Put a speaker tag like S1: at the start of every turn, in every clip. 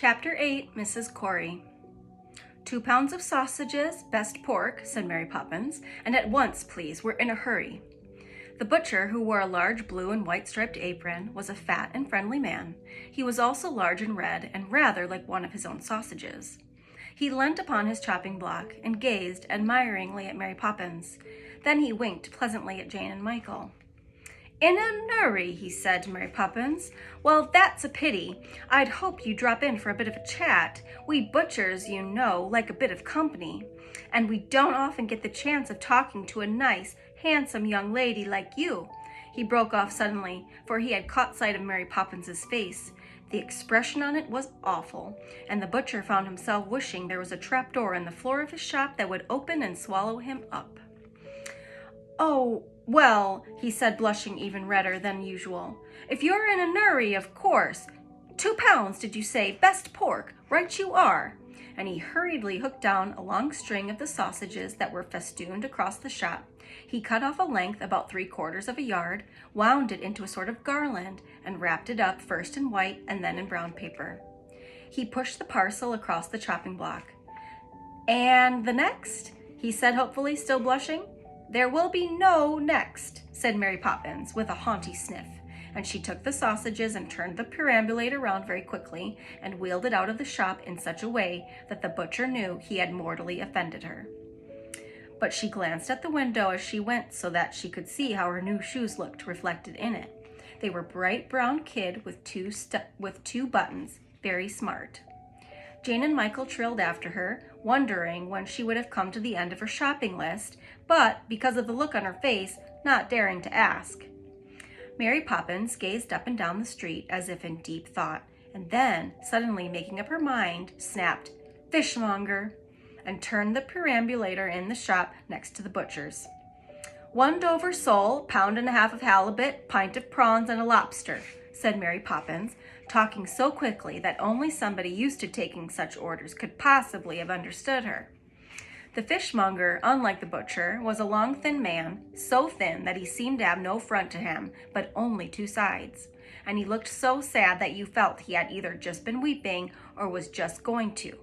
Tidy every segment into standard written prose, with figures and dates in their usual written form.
S1: Chapter 8, Mrs. Corey. 2 pounds of sausages, best pork, said Mary Poppins, and at once, please, we're in a hurry. The butcher, who wore a large blue and white striped apron, was a fat and friendly man. He was also large and red, and rather like one of his own sausages. He leant upon his chopping block and gazed admiringly at Mary Poppins. Then he winked pleasantly at Jane and Michael. "In a hurry," he said to Mary Poppins. "Well, that's a pity. I'd hoped you'd drop in for a bit of a chat. We butchers, you know, like a bit of company. And we don't often get the chance of talking to a nice, handsome young lady like you." He broke off suddenly, for he had caught sight of Mary Poppins's face. The expression on it was awful, and the butcher found himself wishing there was a trapdoor in the floor of his shop that would open and swallow him up. "Oh, well," he said, blushing even redder than usual. "If you're in a hurry, of course. 2 pounds, did you say? Best pork. Right you are." And he hurriedly hooked down a long string of the sausages that were festooned across the shop. He cut off a length about 3/4 of a yard, wound it into a sort of garland, and wrapped it up first in white and then in brown paper. He pushed the parcel across the chopping block. "And the next?" he said hopefully, still blushing. "There will be no next," said Mary Poppins with a haughty sniff, and she took the sausages and turned the perambulator round very quickly and wheeled it out of the shop in such a way that the butcher knew he had mortally offended her. But she glanced at the window as she went so that she could see how her new shoes looked reflected in it. They were bright brown kid with two buttons, very smart. Jane and Michael trilled after her, wondering when she would have come to the end of her shopping list, but, because of the look on her face, not daring to ask. Mary Poppins gazed up and down the street as if in deep thought, and then, suddenly making up her mind, snapped, "Fishmonger," and turned the perambulator in the shop next to the butcher's. "1 Dover sole, 1.5 pounds of halibut, pint of prawns, and a lobster," said Mary Poppins, talking so quickly that only somebody used to taking such orders could possibly have understood her. The fishmonger, unlike the butcher, was a long, thin man, so thin that he seemed to have no front to him, but only 2 sides. And he looked so sad that you felt he had either just been weeping or was just going to.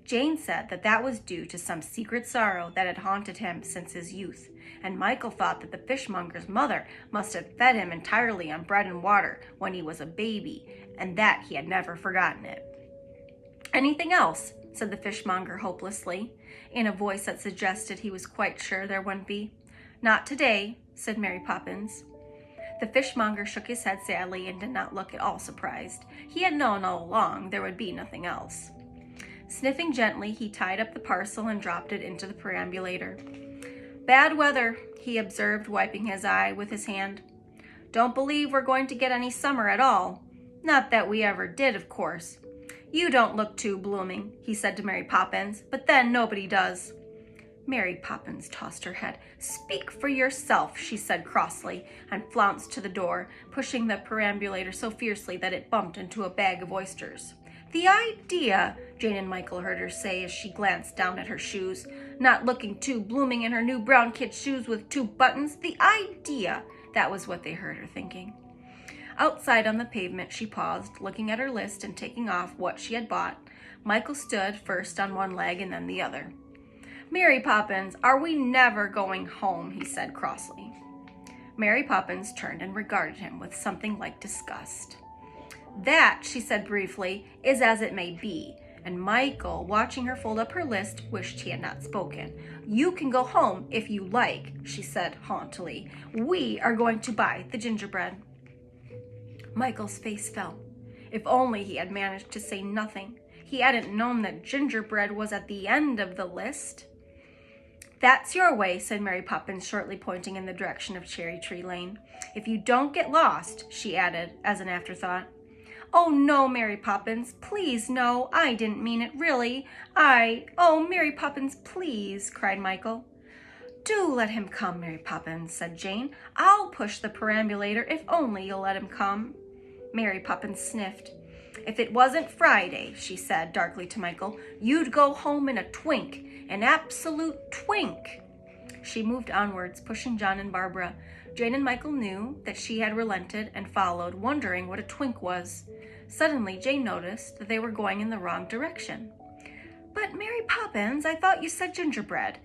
S1: Jane said that that was due to some secret sorrow that had haunted him since his youth, and Michael thought that the fishmonger's mother must have fed him entirely on bread and water when he was a baby, and that he had never forgotten it. "Anything else?" said the fishmonger hopelessly, in a voice that suggested he was quite sure there wouldn't be. "Not today," said Mary Poppins. The fishmonger shook his head sadly and did not look at all surprised. He had known all along there would be nothing else. Sniffing gently, he tied up the parcel and dropped it into the perambulator. "Bad weather," he observed, wiping his eye with his hand. "Don't believe we're going to get any summer at all. Not that we ever did, of course. You don't look too blooming," he said to Mary Poppins, "but then nobody does." Mary Poppins tossed her head. "Speak for yourself," she said crossly, and flounced to the door, pushing the perambulator so fiercely that it bumped into a bag of oysters. "The idea," Jane and Michael heard her say as she glanced down at her shoes, "not looking too blooming in her new brown kid shoes with 2 buttons. The idea!" That was what they heard her thinking. Outside on the pavement, she paused, looking at her list and taking off what she had bought. Michael stood first on one leg and then the other. "Mary Poppins, are we never going home?" he said crossly. Mary Poppins turned and regarded him with something like disgust. "That," she said briefly, "is as it may be," and Michael, watching her fold up her list, wished he had not spoken. "You can go home if you like," she said haughtily. "We are going to buy the gingerbread." Michael's face fell. If only he had managed to say nothing. He hadn't known that gingerbread was at the end of the list. "That's your way," said Mary Poppins, shortly pointing in the direction of Cherry Tree Lane. "If you don't get lost," she added as an afterthought. "Oh, no, Mary Poppins, please, no, I didn't mean it, really. Oh, Mary Poppins, please," cried Michael. "Do let him come, Mary Poppins," said Jane. "I'll push the perambulator if only you'll let him come." Mary Poppins sniffed. "If it wasn't Friday," she said darkly to Michael, "you'd go home in a twink, an absolute twink." She moved onwards, pushing John and Barbara. Jane and Michael knew that she had relented and followed, wondering what a twink was. Suddenly, Jane noticed that they were going in the wrong direction. "But Mary Poppins, I thought you said gingerbread.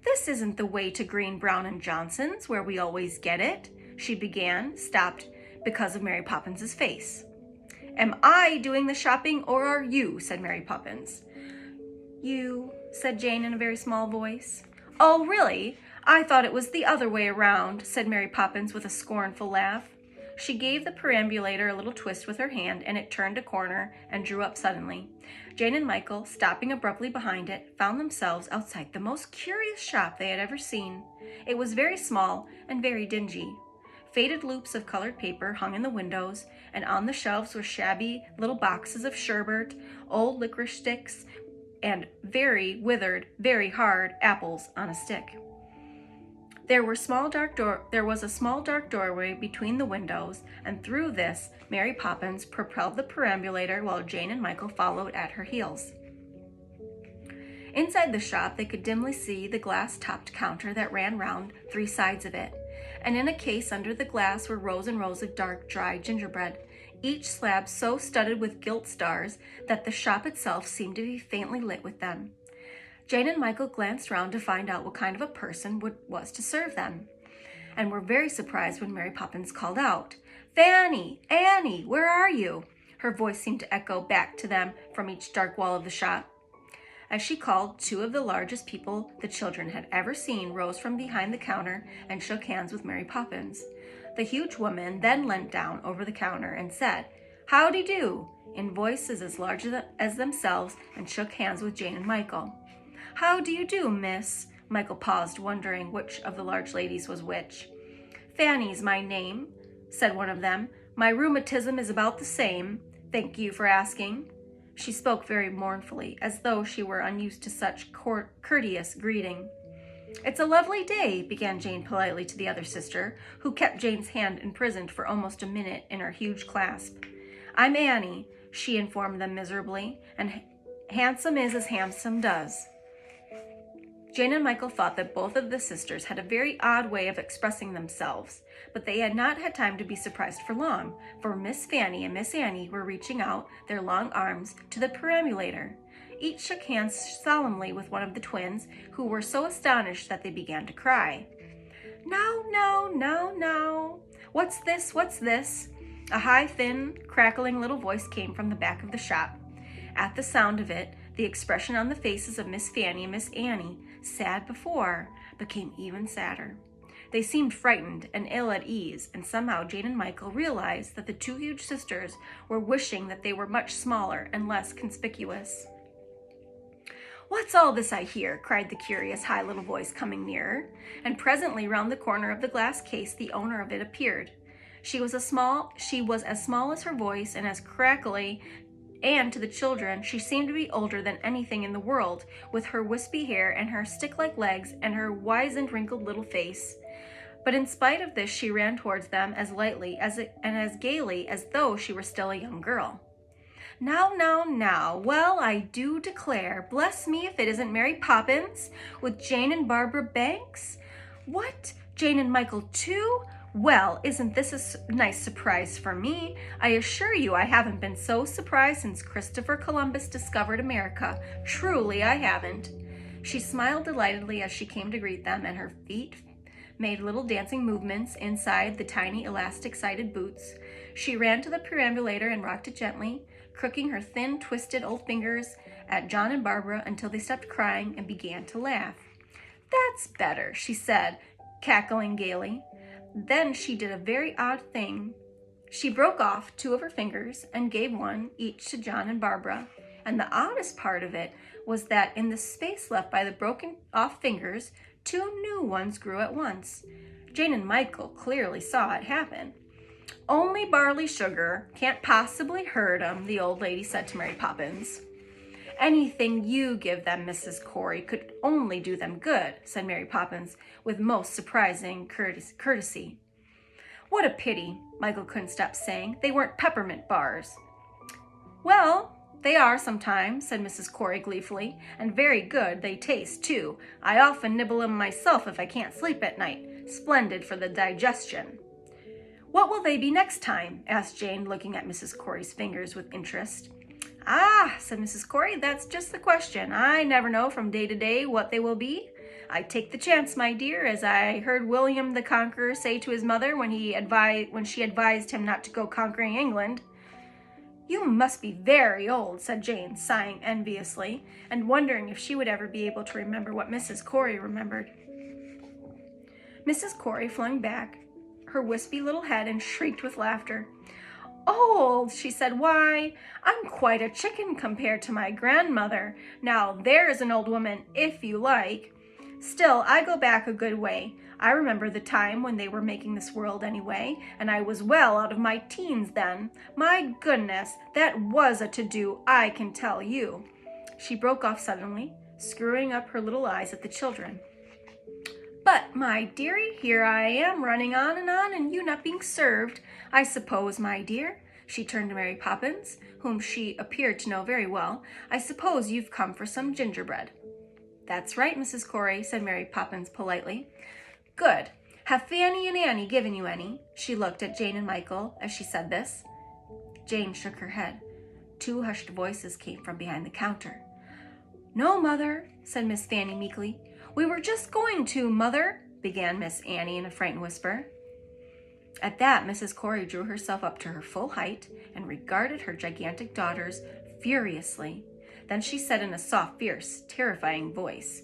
S1: This isn't the way to Green, Brown, and Johnson's, where we always get it," she began, stopped because of Mary Poppins's face. "Am I doing the shopping, or are you?" said Mary Poppins. "You," said Jane in a very small voice. "Oh, really? I thought it was the other way around," said Mary Poppins with a scornful laugh. She gave the perambulator a little twist with her hand, and it turned a corner and drew up suddenly. Jane and Michael, stopping abruptly behind it, found themselves outside the most curious shop they had ever seen. It was very small and very dingy. Faded loops of colored paper hung in the windows, and on the shelves were shabby little boxes of sherbet, old licorice sticks, and very withered, very hard apples on a stick. There was a small dark doorway between the windows, and through this Mary Poppins propelled the perambulator while Jane and Michael followed at her heels. Inside the shop, they could dimly see the glass-topped counter that ran round 3 sides of it, and in a case under the glass were rows and rows of dark, dry gingerbread, each slab so studded with gilt stars that the shop itself seemed to be faintly lit with them. Jane and Michael glanced round to find out what kind of a person was to serve them, and were very surprised when Mary Poppins called out, "Fanny, Annie, where are you?" Her voice seemed to echo back to them from each dark wall of the shop. As she called, 2 of the largest people the children had ever seen rose from behind the counter and shook hands with Mary Poppins. The huge woman then leant down over the counter and said, "Howdy do," in voices as large as themselves, and shook hands with Jane and Michael. "How do you do, miss?" Michael paused, wondering which of the large ladies was which. "Fanny's my name," said one of them. "My rheumatism is about the same. Thank you for asking." She spoke very mournfully, as though she were unused to such courteous greeting. "It's a lovely day," began Jane politely to the other sister, who kept Jane's hand imprisoned for almost a minute in her huge clasp. "I'm Annie," she informed them miserably, "and handsome is as handsome does." Jane and Michael thought that both of the sisters had a very odd way of expressing themselves, but they had not had time to be surprised for long, for Miss Fanny and Miss Annie were reaching out their long arms to the perambulator. Each shook hands solemnly with one of the twins, who were so astonished that they began to cry. "Now, now, now, now! What's this? What's this?" A high, thin, crackling little voice came from the back of the shop. At the sound of it, the expression on the faces of Miss Fanny and Miss Annie, sad before, became even sadder. They seemed frightened and ill at ease, and somehow Jane and Michael realized that the 2 huge sisters were wishing that they were much smaller and less conspicuous. "What's all this I hear?" cried the curious high little voice, coming nearer, and presently round the corner of the glass case the owner of it appeared. She was as small as her voice, and as crackly, and to the children she seemed to be older than anything in the world, with her wispy hair and her stick-like legs and her wizened, wrinkled little face. But in spite of this she ran towards them as lightly and as gaily as though she were still a young girl. "Now, now, now, well, I do declare, bless me if it isn't Mary Poppins with Jane and Barbara Banks. What, Jane and Michael too? Well, isn't this a nice surprise for me? I assure you I haven't been so surprised since Christopher Columbus discovered America. Truly I haven't." She smiled delightedly as she came to greet them, and her feet made little dancing movements inside the tiny elastic-sided boots. She ran to the perambulator and rocked it gently, crooking her thin, twisted old fingers at John and Barbara until they stopped crying and began to laugh. "That's better," she said, cackling gaily. Then she did a very odd thing. She broke off 2 of her fingers and gave one each to John and Barbara. And the oddest part of it was that in the space left by the broken off fingers, 2 new ones grew at once. Jane and Michael clearly saw it happen. "Only barley sugar, can't possibly hurt 'em," the old lady said to Mary Poppins. "Anything you give them, Mrs. Corey, could only do them good," said Mary Poppins with most surprising courtesy. "What a pity," Michael couldn't stop saying, "they weren't peppermint bars." "Well, they are sometimes," said Mrs. Corey gleefully, "and very good they taste, too. I often nibble 'em myself if I can't sleep at night. Splendid for the digestion." What will they be next time? Asked Jane, looking at Mrs. Corey's fingers with interest. Ah, said Mrs. Corey, that's just the question. I never know from day to day what they will be. I take the chance, my dear, as I heard William the Conqueror say to his mother when she advised him not to go conquering England. You must be very old, said Jane, sighing enviously, and wondering if she would ever be able to remember what Mrs. Corey remembered. Mrs. Corey flung back her wispy little head and shrieked with laughter. Old, she said. Why, I'm quite a chicken compared to my grandmother. Now there's an old woman, if you like. Still, I go back a good way. I remember the time when they were making this world anyway, and I was well out of my teens then. My goodness, that was a to-do, I can tell you. She broke off suddenly, screwing up her little eyes at the children. But, my dearie, here I am running on, and you not being served. I suppose, my dear, she turned to Mary Poppins, whom she appeared to know very well, I suppose you've come for some gingerbread. That's right, Mrs. Corey, said Mary Poppins politely. Good. Have Fanny and Annie given you any? She looked at Jane and Michael as she said this. Jane shook her head. Two hushed voices came from behind the counter. No, Mother, said Miss Fanny meekly. We were just going to, Mother, began Miss Annie in a frightened whisper. At that, Mrs. Corey drew herself up to her full height and regarded her gigantic daughters furiously. Then she said in a soft, fierce, terrifying voice,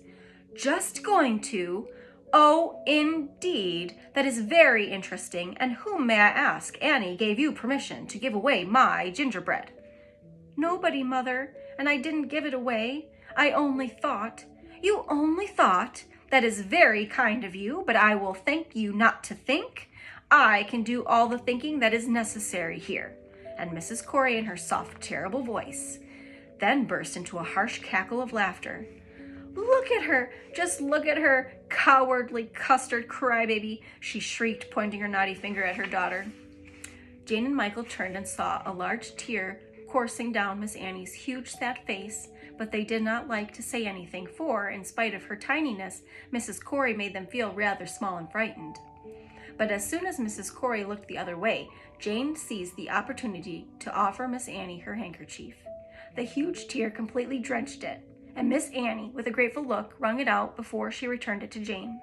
S1: Just going to? Oh, indeed, that is very interesting. And whom, may I ask, Annie, gave you permission to give away my gingerbread? Nobody, Mother, and I didn't give it away. I only thought. You only thought? That is very kind of you, but I will thank you not to think. I can do all the thinking that is necessary here. And Mrs. Corey, in her soft, terrible voice, then burst into a harsh cackle of laughter. Look at her, just look at her, cowardly custard crybaby, she shrieked, pointing her naughty finger at her daughter. Jane and Michael turned and saw a large tear coursing down Miss Annie's huge fat face, but they did not like to say anything, for, in spite of her tininess, Mrs. Corey made them feel rather small and frightened. But as soon as Mrs. Corey looked the other way, Jane seized the opportunity to offer Miss Annie her handkerchief. The huge tear completely drenched it, and Miss Annie, with a grateful look, wrung it out before she returned it to Jane.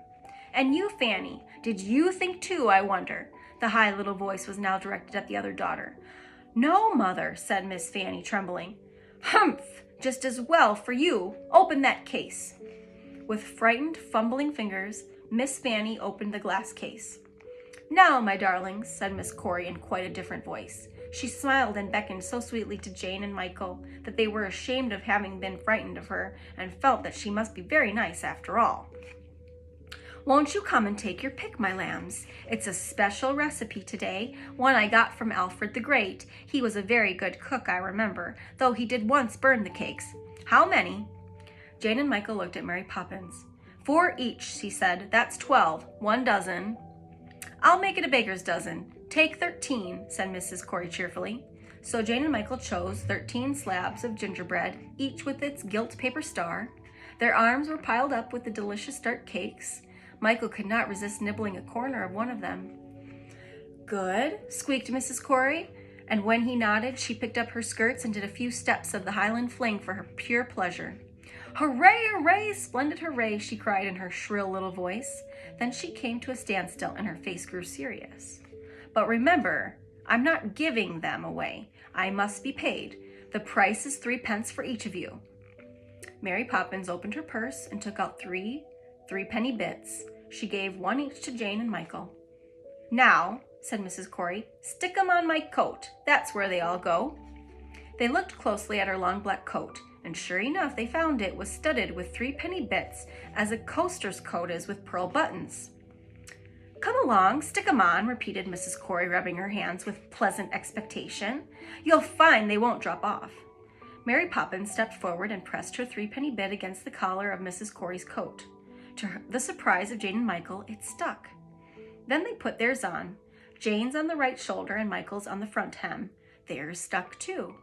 S1: And you, Fanny, did you think too, I wonder? The high little voice was now directed at the other daughter. No, Mother, said Miss Fanny, trembling. Humph! Just as well for you. Open that case. With frightened, fumbling fingers, Miss Fanny opened the glass case. Now, my darlings, said Miss Corey in quite a different voice. She smiled and beckoned so sweetly to Jane and Michael that they were ashamed of having been frightened of her and felt that she must be very nice after all. Won't you come and take your pick, my lambs? It's a special recipe today, one I got from Alfred the Great. He was a very good cook, I remember, though he did once burn the cakes. How many? Jane and Michael looked at Mary Poppins. 4 each, she said. That's 12. 1 dozen. I'll make it a baker's dozen. Take 13, said Mrs. Corey cheerfully. So Jane and Michael chose 13 slabs of gingerbread, each with its gilt paper star. Their arms were piled up with the delicious dark cakes. Michael could not resist nibbling a corner of one of them. Good, squeaked Mrs. Corey, and when he nodded, she picked up her skirts and did a few steps of the Highland fling for her pure pleasure. Hooray, hooray, splendid hooray, she cried in her shrill little voice. Then she came to a standstill and her face grew serious. But remember, I'm not giving them away. I must be paid. The price is 3 pence for each of you. Mary Poppins opened her purse and took out 3 3-penny bits. She gave 1 each to Jane and Michael. Now, said Mrs. Corey, stick 'em on my coat. That's where they all go. They looked closely at her long black coat, and sure enough, they found it was studded with 3-penny bits, as a coaster's coat is with pearl buttons. Come along, stick 'em on, repeated Mrs. Corey, rubbing her hands with pleasant expectation. You'll find they won't drop off. Mary Poppins stepped forward and pressed her 3-penny bit against the collar of Mrs. Corey's coat. To the surprise of Jane and Michael, it stuck. Then they put theirs on. Jane's on the right shoulder and Michael's on the front hem. Theirs stuck too.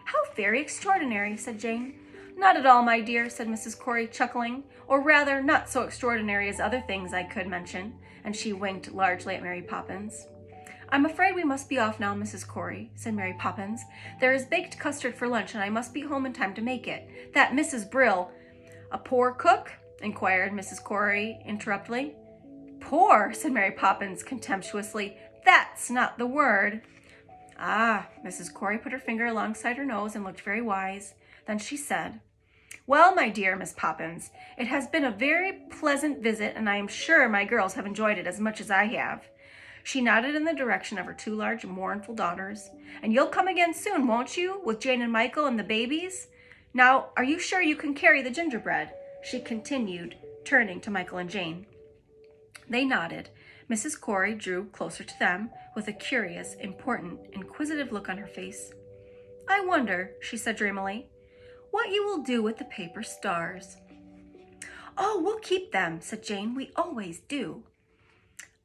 S1: How very extraordinary, said Jane. Not at all, my dear, said Mrs. Corey, chuckling, or rather, not so extraordinary as other things I could mention, and she winked largely at Mary Poppins. I'm afraid we must be off now, Mrs. Corey, said Mary Poppins. There is baked custard for lunch, and I must be home in time to make it. That Mrs. Brill— A poor cook? Inquired Mrs. Corey interruptedly. Poor, said Mary Poppins contemptuously. That's not the word. Ah, Mrs. Corey put her finger alongside her nose and looked very wise. Then she said, Well, my dear Miss Poppins, it has been a very pleasant visit, and I am sure my girls have enjoyed it as much as I have. She nodded in the direction of her two large, mournful daughters. And you'll come again soon, won't you, with Jane and Michael and the babies? Now, are you sure you can carry the gingerbread? She continued, turning to Michael and Jane. They nodded. Mrs. Corey drew closer to them with a curious, important, inquisitive look on her face. I wonder, she said dreamily, what you will do with the paper stars. Oh, we'll keep them, said Jane. We always do.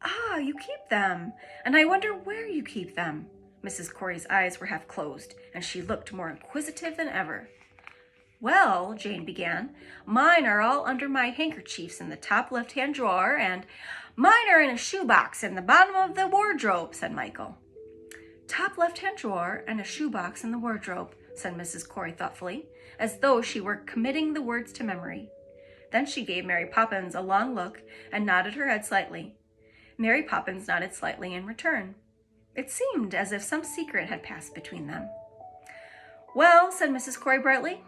S1: Ah, you keep them, and I wonder where you keep them. Mrs. Corey's eyes were half closed, and she looked more inquisitive than ever. Well, Jane began, mine are all under my handkerchiefs in the top left-hand drawer, and mine are in a shoebox in the bottom of the wardrobe, said Michael. Top left-hand drawer and a shoebox in the wardrobe, said Mrs. Corey thoughtfully, as though she were committing the words to memory. Then she gave Mary Poppins a long look and nodded her head slightly. Mary Poppins nodded slightly in return. It seemed as if some secret had passed between them. Well, said Mrs. Corey brightly,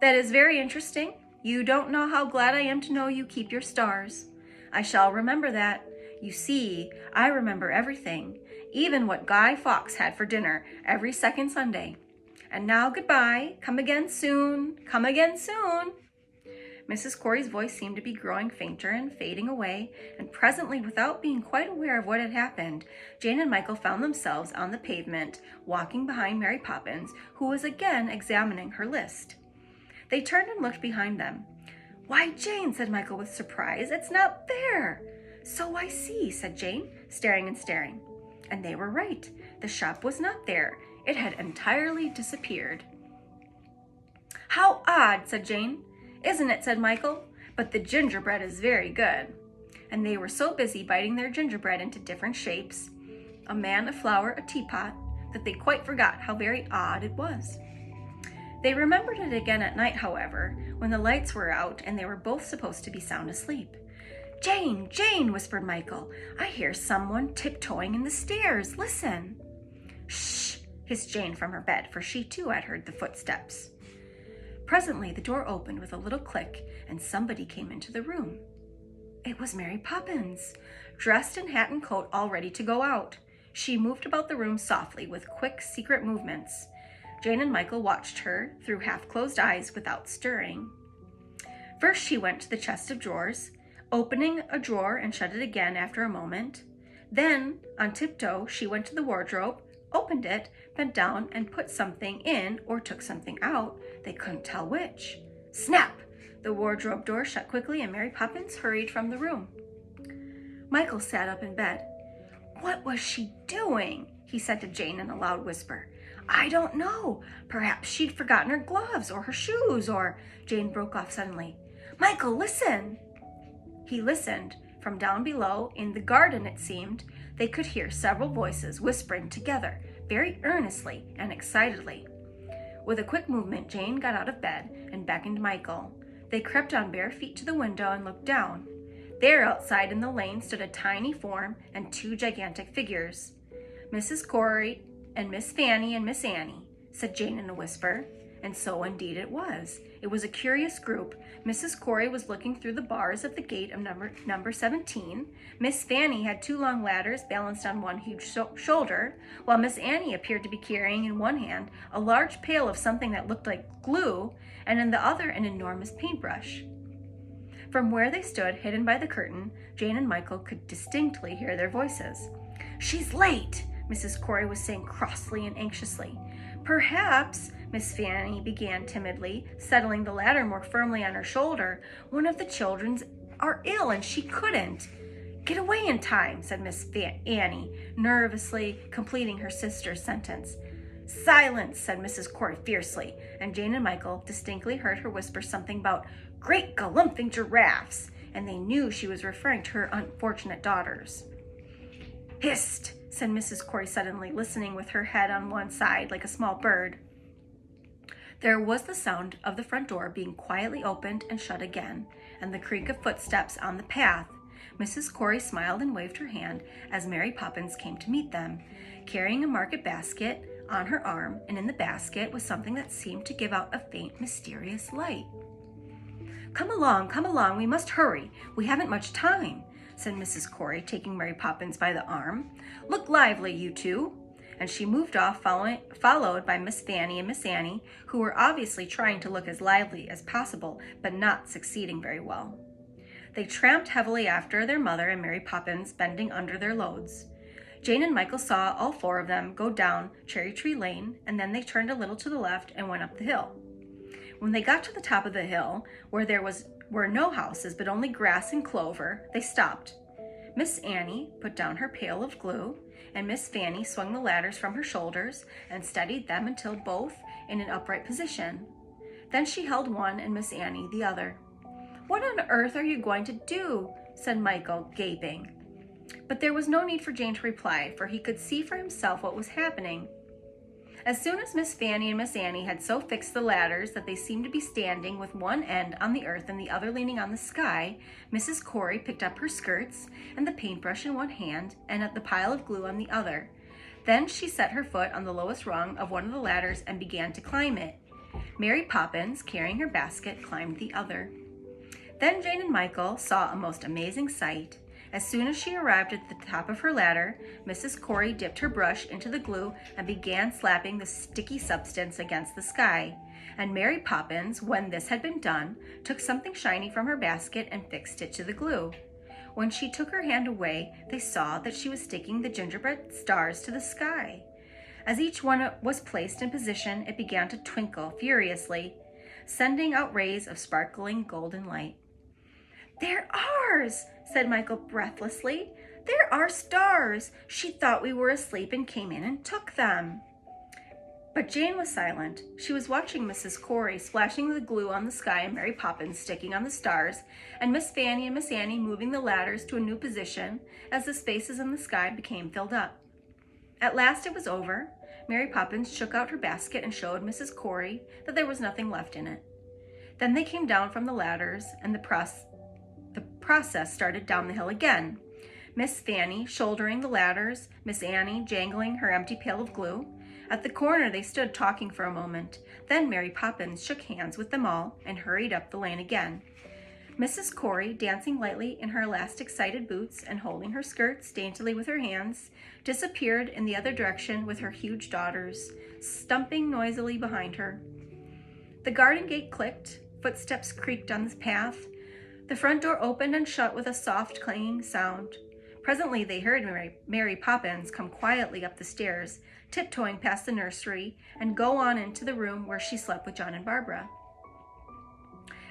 S1: that is very interesting. You don't know how glad I am to know you keep your stars. I shall remember that. You see, I remember everything, even what Guy Fawkes had for dinner every second Sunday. And now goodbye. Come again soon. Come again soon. Mrs. Corey's voice seemed to be growing fainter and fading away, and presently, without being quite aware of what had happened, Jane and Michael found themselves on the pavement, walking behind Mary Poppins, who was again examining her list. They turned and looked behind them. Why, Jane, said Michael with surprise, it's not there. So I see, said Jane, staring and staring. And they were right. The shop was not there. It had entirely disappeared. How odd, said Jane. Isn't it, said Michael, but the gingerbread is very good. And they were so busy biting their gingerbread into different shapes, a man, a flower, a teapot, that they quite forgot how very odd it was. They remembered it again at night, however, when the lights were out and they were both supposed to be sound asleep. Jane, Jane, whispered Michael, I hear someone tiptoeing in the stairs. Listen. Shh, hissed Jane from her bed, for she too had heard the footsteps. Presently the door opened with a little click, and somebody came into the room. It was Mary Poppins, dressed in hat and coat, all ready to go out. She moved about the room softly, with quick, secret movements. Jane and Michael watched her through half-closed eyes without stirring. First she went to the chest of drawers, opening a drawer and shut it again after a moment. Then, on tiptoe, she went to the wardrobe, opened it, bent down, and put something in or took something out. They couldn't tell which. Snap! The wardrobe door shut quickly, and Mary Poppins hurried from the room. Michael sat up in bed. What was she doing? He said to Jane in a loud whisper. I don't know. Perhaps she'd forgotten her gloves or her shoes, or— Jane broke off suddenly. Michael, listen! He listened. From down below, in the garden it seemed, they could hear several voices whispering together, very earnestly and excitedly. With a quick movement, Jane got out of bed and beckoned Michael. They crept on bare feet to the window and looked down. There, outside in the lane, stood a tiny form and two gigantic figures. Mrs. Corey and Miss Fanny and Miss Annie, said Jane in a whisper. And so indeed it was. It was a curious group. Mrs. Corey was looking through the bars of the gate of number 17. Miss Fanny had two long ladders balanced on one huge shoulder, while Miss Annie appeared to be carrying in one hand a large pail of something that looked like glue, and in the other an enormous paintbrush. From where they stood, hidden by the curtain, Jane and Michael could distinctly hear their voices. She's late, Mrs. Corey was saying crossly and anxiously. Perhaps, Miss Fanny began timidly, settling the ladder more firmly on her shoulder, one of the children are ill and she couldn't. Get away in time, said Miss Annie, nervously completing her sister's sentence. Silence, said Mrs. Corey fiercely, and Jane and Michael distinctly heard her whisper something about great galumphing giraffes, and they knew she was referring to her unfortunate daughters. Hist, said Mrs. Corey suddenly, listening with her head on one side like a small bird. There was the sound of the front door being quietly opened and shut again, and the creak of footsteps on the path. Mrs. Corey smiled and waved her hand as Mary Poppins came to meet them, carrying a market basket on her arm, and in the basket was something that seemed to give out a faint, mysterious light. Come along, we must hurry. We haven't much time," said Mrs. Corey, taking Mary Poppins by the arm. "Look lively, you two." And she moved off, followed by Miss Fanny and Miss Annie, who were obviously trying to look as lively as possible, but not succeeding very well. They tramped heavily after their mother and Mary Poppins, bending under their loads. Jane and Michael saw all four of them go down Cherry Tree Lane, and then they turned a little to the left and went up the hill. When they got to the top of the hill, where there were no houses but only grass and clover, they stopped. Miss Annie put down her pail of glue, and Miss Fanny swung the ladders from her shoulders and steadied them until both in an upright position. Then she held one and Miss Annie the other. "What on earth are you going to do?" said Michael, gaping. But there was no need for Jane to reply, for he could see for himself what was happening. As soon as Miss Fanny and Miss Annie had so fixed the ladders that they seemed to be standing with one end on the earth and the other leaning on the sky, Mrs. Corey picked up her skirts and the paintbrush in one hand and the pile of glue on the other. Then she set her foot on the lowest rung of one of the ladders and began to climb it. Mary Poppins, carrying her basket, climbed the other. Then Jane and Michael saw a most amazing sight. As soon as she arrived at the top of her ladder, Mrs. Corey dipped her brush into the glue and began slapping the sticky substance against the sky. And Mary Poppins, when this had been done, took something shiny from her basket and fixed it to the glue. When she took her hand away, they saw that she was sticking the gingerbread stars to the sky. As each one was placed in position, it began to twinkle furiously, sending out rays of sparkling golden light. "They're ours," said Michael breathlessly. "They're our stars. She thought we were asleep and came in and took them." But Jane was silent. She was watching Mrs. Corey splashing the glue on the sky and Mary Poppins sticking on the stars, and Miss Fanny and Miss Annie moving the ladders to a new position as the spaces in the sky became filled up. At last it was over. Mary Poppins shook out her basket and showed Mrs. Corey that there was nothing left in it. Then they came down from the ladders, and the process started down the hill again. Miss Fanny shouldering the ladders, Miss Annie jangling her empty pail of glue. At the corner they stood talking for a moment. Then Mary Poppins shook hands with them all and hurried up the lane again. Mrs. Corey, dancing lightly in her elastic-sided boots and holding her skirts daintily with her hands, disappeared in the other direction with her huge daughters, stumping noisily behind her. The garden gate clicked, footsteps creaked on the path. The front door opened and shut with a soft clanging sound. Presently they heard Mary Poppins come quietly up the stairs, tiptoeing past the nursery, and go on into the room where she slept with John and Barbara.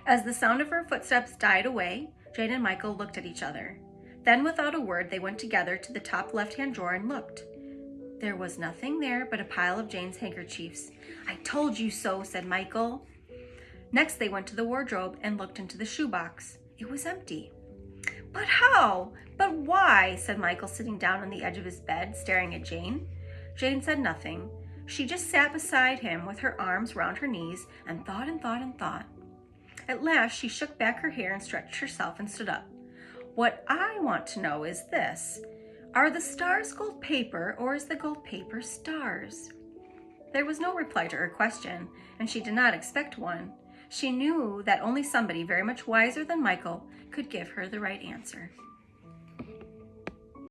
S1: As the sound of her footsteps died away, Jane and Michael looked at each other. Then without a word they went together to the top left-hand drawer and looked. There was nothing there but a pile of Jane's handkerchiefs. "I told you so," said Michael. Next they went to the wardrobe and looked into the shoebox. It was empty. "But how? But why?" said Michael, sitting down on the edge of his bed, staring at Jane. Jane said nothing. She just sat beside him with her arms round her knees and thought and thought and thought. At last she shook back her hair and stretched herself and stood up. "What I want to know is this. Are the stars gold paper, or is the gold paper stars?" There was no reply to her question, and she did not expect one. She knew that only somebody very much wiser than Michael could give her the right answer.